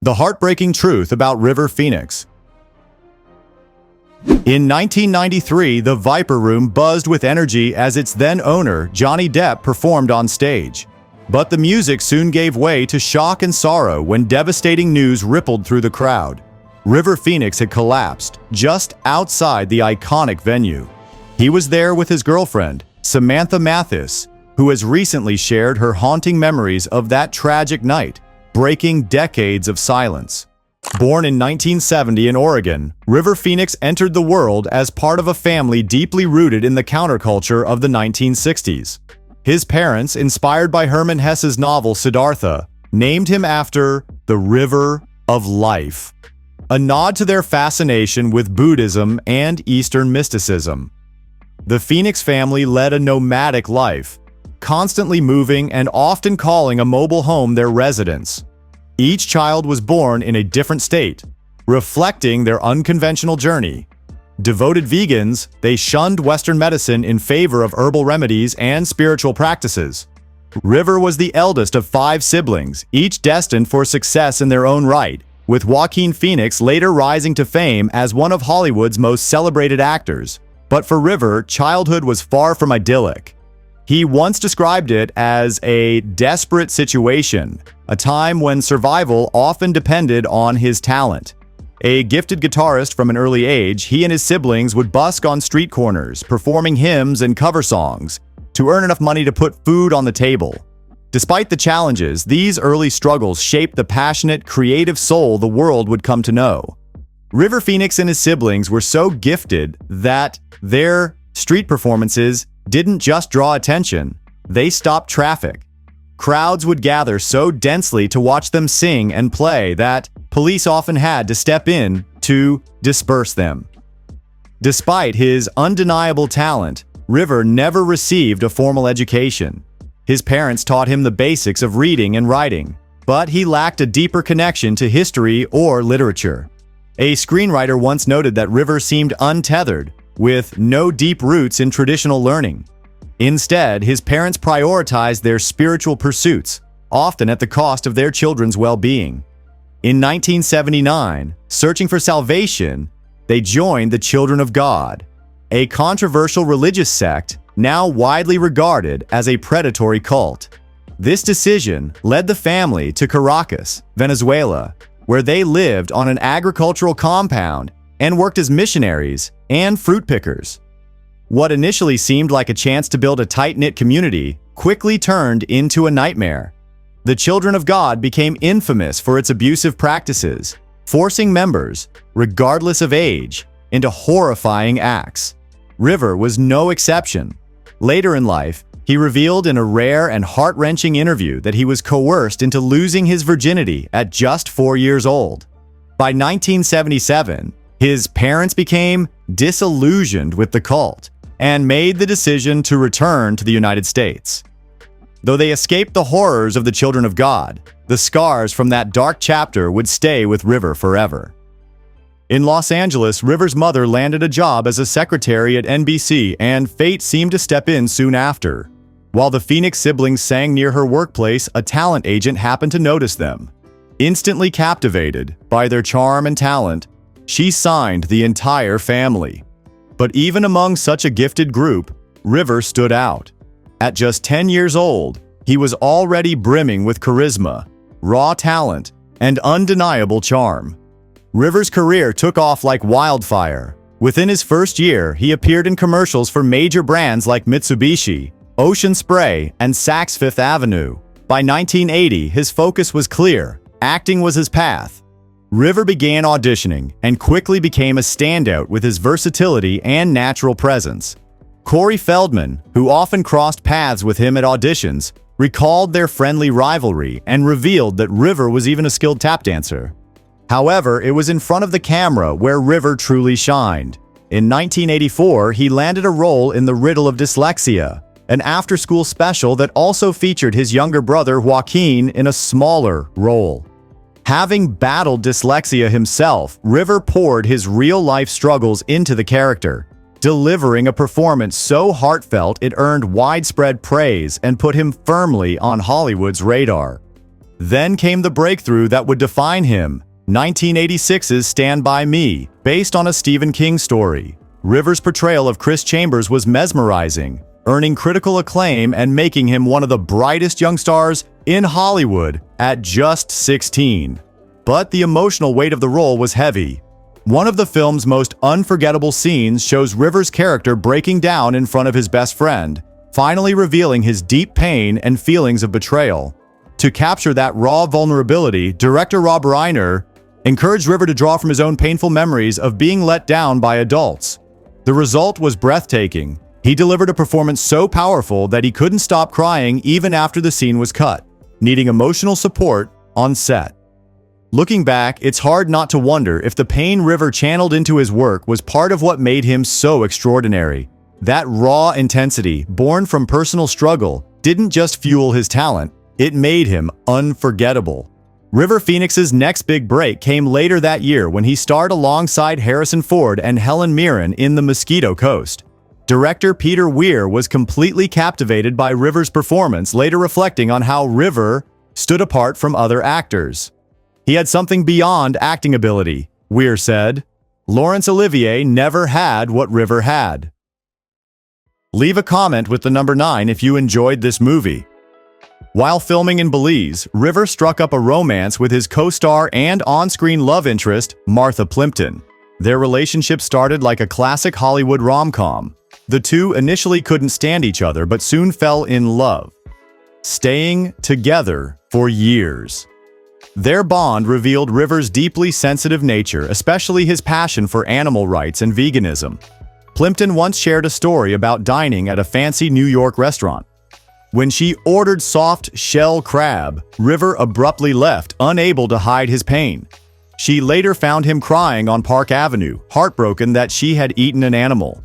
The heartbreaking truth about River Phoenix. In 1993, the Viper Room buzzed with energy as its then-owner, Johnny Depp, performed on stage. But the music soon gave way to shock and sorrow when devastating news rippled through the crowd. River Phoenix had collapsed just outside the iconic venue. He was there with his girlfriend, Samantha Mathis, who has recently shared her haunting memories of that tragic night, breaking decades of silence. Born in 1970 in Oregon, River Phoenix entered the world as part of a family deeply rooted in the counterculture of the 1960s. His parents, inspired by Hermann Hesse's novel Siddhartha, named him after the River of Life, a nod to their fascination with Buddhism and Eastern mysticism. The Phoenix family led a nomadic life, constantly moving and often calling a mobile home their residence. Each child was born in a different state, reflecting their unconventional journey. Devoted vegans, they shunned Western medicine in favor of herbal remedies and spiritual practices. River was the eldest of 5 siblings, each destined for success in their own right, with Joaquin Phoenix later rising to fame as one of Hollywood's most celebrated actors. But for River, childhood was far from idyllic. He once described it as a desperate situation, a time when survival often depended on his talent. A gifted guitarist from an early age, he and his siblings would busk on street corners, performing hymns and cover songs to earn enough money to put food on the table. Despite the challenges, these early struggles shaped the passionate, creative soul the world would come to know. River Phoenix and his siblings were so gifted that their street performances didn't just draw attention, they stopped traffic. Crowds would gather so densely to watch them sing and play that police often had to step in to disperse them. Despite his undeniable talent, River never received a formal education. His parents taught him the basics of reading and writing, but he lacked a deeper connection to history or literature. A screenwriter once noted that River seemed untethered, with no deep roots in traditional learning. Instead, his parents prioritized their spiritual pursuits, often at the cost of their children's well-being. In 1979, searching for salvation, they joined the Children of God, a controversial religious sect now widely regarded as a predatory cult. This decision led the family to Caracas, Venezuela, where they lived on an agricultural compound and worked as missionaries and fruit pickers. What initially seemed like a chance to build a tight-knit community quickly turned into a nightmare. The Children of God became infamous for its abusive practices, forcing members, regardless of age, into horrifying acts. River was no exception. Later in life, he revealed in a rare and heart-wrenching interview that he was coerced into losing his virginity at just 4 years old. By 1977, his parents became disillusioned with the cult and made the decision to return to the United States. Though they escaped the horrors of the Children of God, the scars from that dark chapter would stay with River forever. In Los Angeles, River's mother landed a job as a secretary at NBC, and fate seemed to step in soon after. While the Phoenix siblings sang near her workplace, a talent agent happened to notice them. Instantly captivated by their charm and talent, she signed the entire family. But even among such a gifted group, River stood out. At just 10 years old, he was already brimming with charisma, raw talent, and undeniable charm. River's career took off like wildfire. Within his first year, he appeared in commercials for major brands like Mitsubishi, Ocean Spray, and Saks Fifth Avenue. By 1980, his focus was clear. Acting was his path. River began auditioning and quickly became a standout with his versatility and natural presence. Corey Feldman, who often crossed paths with him at auditions, recalled their friendly rivalry and revealed that River was even a skilled tap dancer. However, it was in front of the camera where River truly shined. In 1984, he landed a role in The Riddle of Dyslexia, an after-school special that also featured his younger brother Joaquin in a smaller role. Having battled dyslexia himself, River poured his real-life struggles into the character, delivering a performance so heartfelt it earned widespread praise and put him firmly on Hollywood's radar. Then came the breakthrough that would define him, 1986's Stand By Me, based on a Stephen King story. Rivers' portrayal of Chris Chambers was mesmerizing, earning critical acclaim and making him one of the brightest young stars in Hollywood at just 16. But the emotional weight of the role was heavy. One of the film's most unforgettable scenes shows Rivers' character breaking down in front of his best friend, finally revealing his deep pain and feelings of betrayal. To capture that raw vulnerability, director Rob Reiner encouraged River to draw from his own painful memories of being let down by adults. The result was breathtaking. He delivered a performance so powerful that he couldn't stop crying even after the scene was cut, needing emotional support on set. Looking back, it's hard not to wonder if the pain River channeled into his work was part of what made him so extraordinary. That raw intensity, born from personal struggle, didn't just fuel his talent, it made him unforgettable. River Phoenix's next big break came later that year when he starred alongside Harrison Ford and Helen Mirren in The Mosquito Coast. Director Peter Weir was completely captivated by River's performance, later reflecting on how River stood apart from other actors. He had something beyond acting ability, Weir said. Laurence Olivier never had what River had. Leave a comment with the number 9 if you enjoyed this movie. While filming in Belize, River struck up a romance with his co-star and on-screen love interest, Martha Plimpton. Their relationship started like a classic Hollywood rom-com. The two initially couldn't stand each other but soon fell in love, staying together for years. Their bond revealed River's deeply sensitive nature, especially his passion for animal rights and veganism. Plimpton once shared a story about dining at a fancy New York restaurant. When she ordered soft shell crab, River abruptly left, unable to hide his pain. She later found him crying on Park Avenue, heartbroken that she had eaten an animal.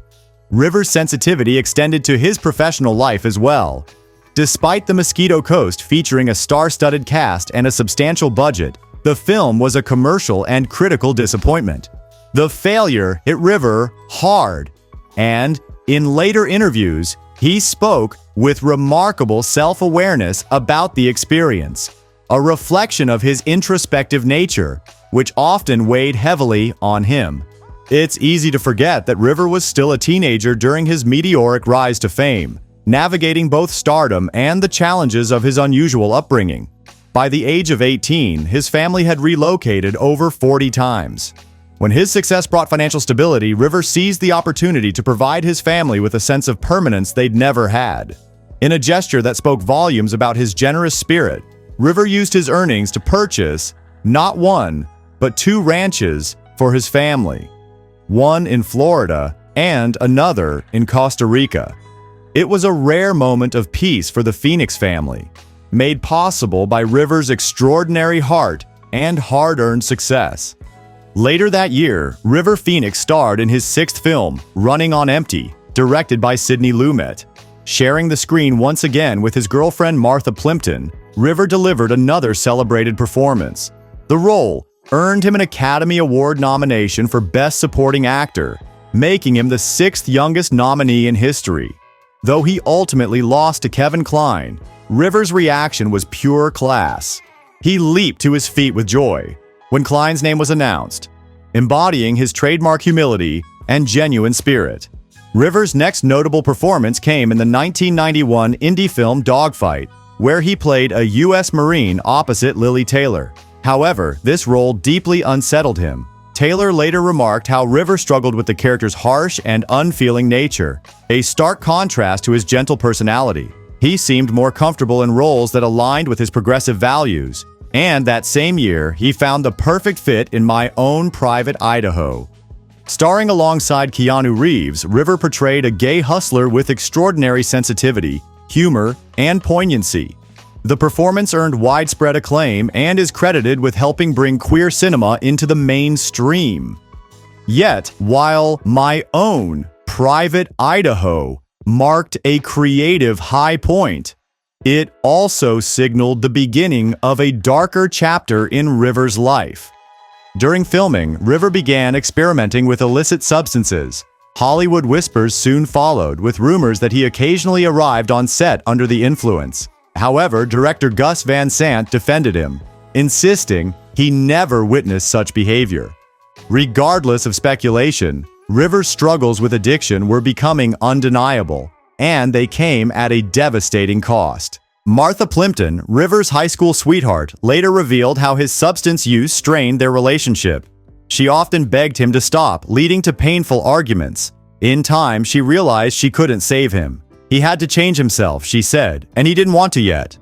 River's sensitivity extended to his professional life as well. Despite The Mosquito Coast featuring a star-studded cast and a substantial budget, the film was a commercial and critical disappointment. The failure hit River hard, and in later interviews, he spoke with remarkable self-awareness about the experience, a reflection of his introspective nature, which often weighed heavily on him. It's easy to forget that River was still a teenager during his meteoric rise to fame, navigating both stardom and the challenges of his unusual upbringing. By the age of 18, his family had relocated over 40 times. When his success brought financial stability, River seized the opportunity to provide his family with a sense of permanence they'd never had. In a gesture that spoke volumes about his generous spirit, River used his earnings to purchase not one, but 2 ranches for his family, one in Florida and another in Costa Rica. It was a rare moment of peace for the Phoenix family, made possible by River's extraordinary heart and hard-earned success. Later that year, River Phoenix starred in his 6th film, Running on Empty, directed by Sidney Lumet. Sharing the screen once again with his girlfriend Martha Plimpton, River delivered another celebrated performance. The role earned him an Academy Award nomination for Best Supporting Actor, making him the 6th youngest nominee in history. Though he ultimately lost to Kevin Kline, River's reaction was pure class. He leaped to his feet with joy when Kline's name was announced, embodying his trademark humility and genuine spirit. River's next notable performance came in the 1991 indie film Dogfight, where he played a U.S. Marine opposite Lily Taylor. However, this role deeply unsettled him. Taylor later remarked how River struggled with the character's harsh and unfeeling nature, a stark contrast to his gentle personality. He seemed more comfortable in roles that aligned with his progressive values. And that same year, he found the perfect fit in My Own Private Idaho. Starring alongside Keanu Reeves, River portrayed a gay hustler with extraordinary sensitivity, humor, and poignancy. The performance earned widespread acclaim and is credited with helping bring queer cinema into the mainstream. Yet, while My Own Private Idaho marked a creative high point, it also signaled the beginning of a darker chapter in River's life. During filming, River began experimenting with illicit substances. Hollywood whispers soon followed, with rumors that he occasionally arrived on set under the influence. However, director Gus Van Sant defended him, insisting he never witnessed such behavior. Regardless of speculation, River's struggles with addiction were becoming undeniable, and they came at a devastating cost. Martha Plimpton, River's high school sweetheart, later revealed how his substance use strained their relationship. She often begged him to stop, leading to painful arguments. In time, she realized she couldn't save him. He had to change himself, she said, and he didn't want to yet.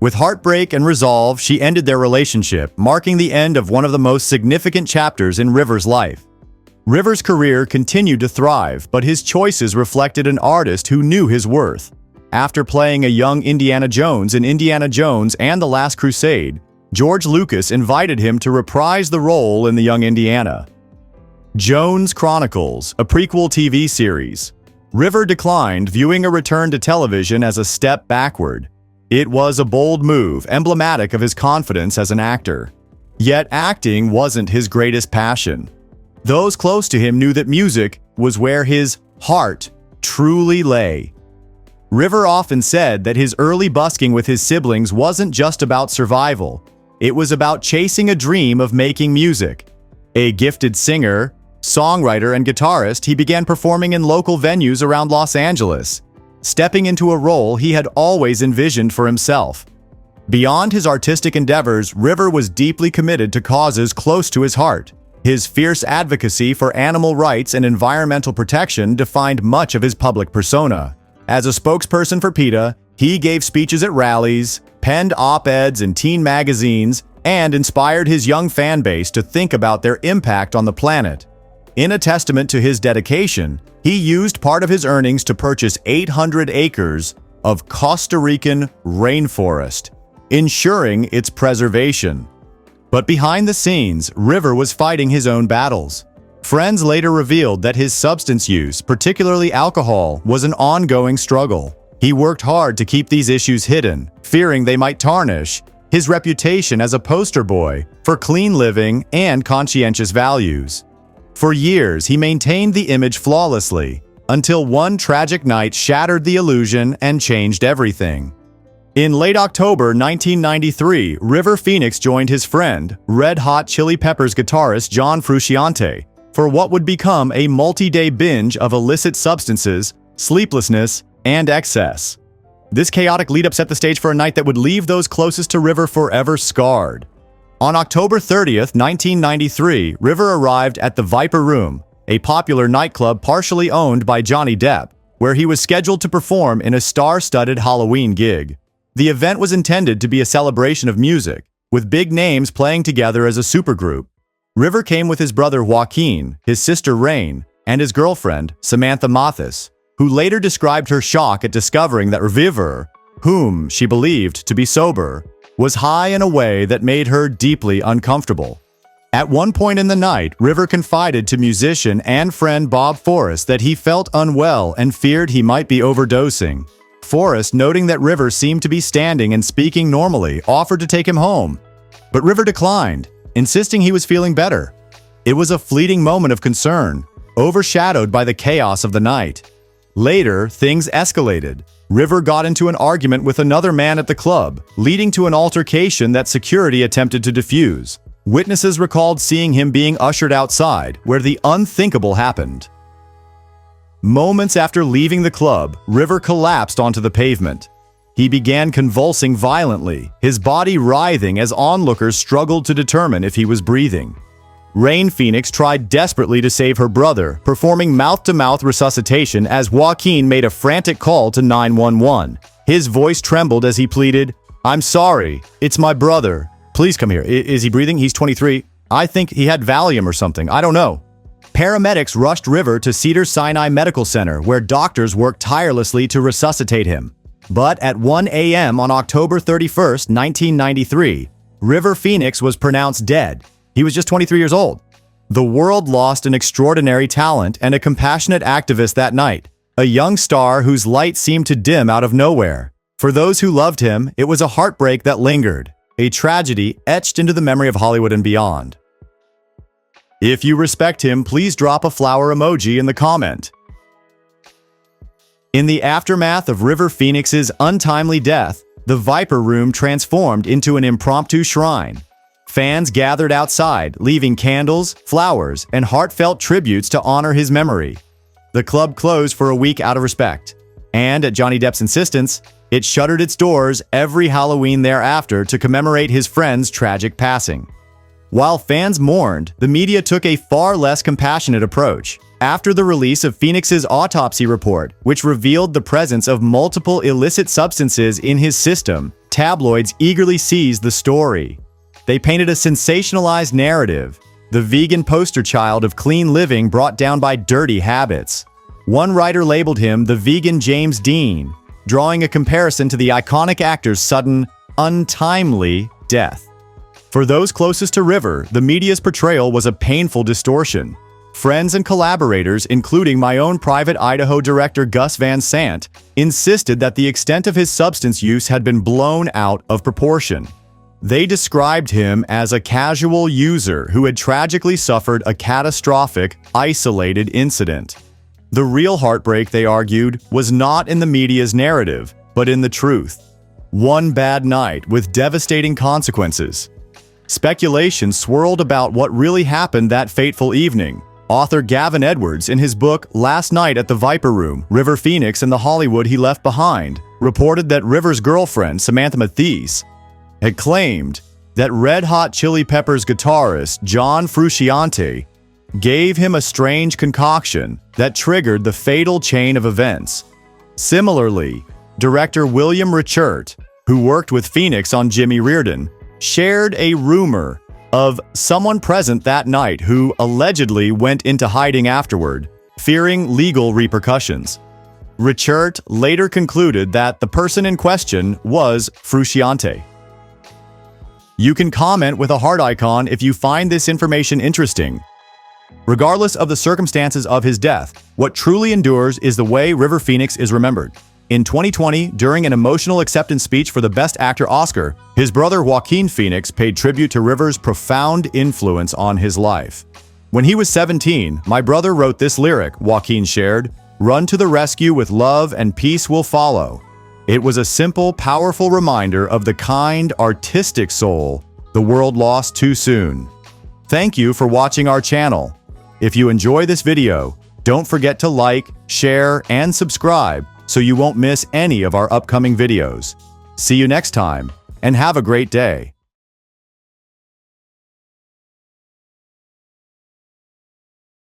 With heartbreak and resolve, she ended their relationship, marking the end of one of the most significant chapters in River's life. River's career continued to thrive, but his choices reflected an artist who knew his worth. After playing a young Indiana Jones in Indiana Jones and the Last Crusade, George Lucas invited him to reprise the role in the young Indiana Jones Chronicles, a prequel TV series. River declined, viewing a return to television as a step backward. It was a bold move, emblematic of his confidence as an actor. Yet acting wasn't his greatest passion. Those close to him knew that music was where his heart truly lay. River often said that his early busking with his siblings wasn't just about survival. It was about chasing a dream of making music. A gifted singer, songwriter, and guitarist, he began performing in local venues around Los Angeles, stepping into a role he had always envisioned for himself. Beyond his artistic endeavors, River was deeply committed to causes close to his heart. His fierce advocacy for animal rights and environmental protection defined much of his public persona. As a spokesperson for PETA, he gave speeches at rallies, penned op-eds in teen magazines, and inspired his young fan base to think about their impact on the planet. In a testament to his dedication, he used part of his earnings to purchase 800 acres of Costa Rican rainforest, ensuring its preservation. But behind the scenes, River was fighting his own battles. Friends later revealed that his substance use, particularly alcohol, was an ongoing struggle. He worked hard to keep these issues hidden, fearing they might tarnish his reputation as a poster boy for clean living and conscientious values. For years, he maintained the image flawlessly, until one tragic night shattered the illusion and changed everything. In late October 1993, River Phoenix joined his friend, Red Hot Chili Peppers guitarist John Frusciante, for what would become a multi-day binge of illicit substances, sleeplessness, and excess. This chaotic lead-up set the stage for a night that would leave those closest to River forever scarred. On October 30th, 1993, River arrived at the Viper Room, a popular nightclub partially owned by Johnny Depp, where he was scheduled to perform in a star-studded Halloween gig. The event was intended to be a celebration of music, with big names playing together as a supergroup. River came with his brother Joaquin, his sister Rain, and his girlfriend, Samantha Mathis, who later described her shock at discovering that River, whom she believed to be sober, was high in a way that made her deeply uncomfortable. At one point in the night, River confided to musician and friend Bob Forrest that he felt unwell and feared he might be overdosing. Forrest, noting that River seemed to be standing and speaking normally, offered to take him home. But River declined, insisting he was feeling better. It was a fleeting moment of concern, overshadowed by the chaos of the night. Later, things escalated. River got into an argument with another man at the club, leading to an altercation that security attempted to defuse. Witnesses recalled seeing him being ushered outside, where the unthinkable happened. Moments after leaving the club, River collapsed onto the pavement. He began convulsing violently, his body writhing as onlookers struggled to determine if he was breathing. Rain Phoenix tried desperately to save her brother, performing mouth-to-mouth resuscitation as Joaquin made a frantic call to 911. His voice trembled as he pleaded, "I'm sorry, it's my brother. Please come here. Is he breathing? He's 23. I think he had Valium or something. I don't know." Paramedics rushed River to Cedars-Sinai Medical Center, where doctors worked tirelessly to resuscitate him. But at 1 a.m. on October 31st, 1993, River Phoenix was pronounced dead. He was just 23 years old. The world lost an extraordinary talent and a compassionate activist that night, a young star whose light seemed to dim out of nowhere. For those who loved him, it was a heartbreak that lingered, a tragedy etched into the memory of Hollywood and beyond. If you respect him, please drop a flower emoji in the comment. In the aftermath of River Phoenix's untimely death, The Viper Room transformed into an impromptu shrine. Fans gathered outside, leaving candles, flowers, and heartfelt tributes to honor his memory. The club closed for a week out of respect, and at Johnny Depp's insistence, it shuttered its doors every Halloween thereafter to commemorate his friend's tragic passing. While fans mourned, the media took a far less compassionate approach. After the release of Phoenix's autopsy report, which revealed the presence of multiple illicit substances in his system, tabloids eagerly seized the story. They painted a sensationalized narrative, the vegan poster child of clean living brought down by dirty habits. One writer labeled him the vegan James Dean, drawing a comparison to the iconic actor's sudden, untimely death. For those closest to River, the media's portrayal was a painful distortion. Friends and collaborators, including my own private Idaho director Gus Van Sant, insisted that the extent of his substance use had been blown out of proportion. They described him as a casual user who had tragically suffered a catastrophic, isolated incident. The real heartbreak, they argued, was not in the media's narrative, but in the truth. One bad night with devastating consequences. Speculation swirled about what really happened that fateful evening. Author Gavin Edwards, in his book Last Night at the Viper Room, River Phoenix and the Hollywood He Left Behind, reported that River's girlfriend, Samantha Mathis, had claimed that Red Hot Chili Peppers guitarist John Frusciante gave him a strange concoction that triggered the fatal chain of events. Similarly, director William Richert, who worked with Phoenix on Jimmy Reardon, shared a rumor of someone present that night who allegedly went into hiding afterward, fearing legal repercussions. Richert later concluded that the person in question was Frusciante. You can comment with a heart icon if you find this information interesting. Regardless of the circumstances of his death, what truly endures is the way River Phoenix is remembered. In 2020, during an emotional acceptance speech for the Best Actor Oscar, his brother Joaquin Phoenix paid tribute to River's profound influence on his life. When he was 17, my brother wrote this lyric, Joaquin shared, "Run to the rescue with love and peace will follow." It was a simple, powerful reminder of the kind, artistic soul the world lost too soon. Thank you for watching our channel. If you enjoy this video, don't forget to like, share, and subscribe so you won't miss any of our upcoming videos. See you next time, and have a great day.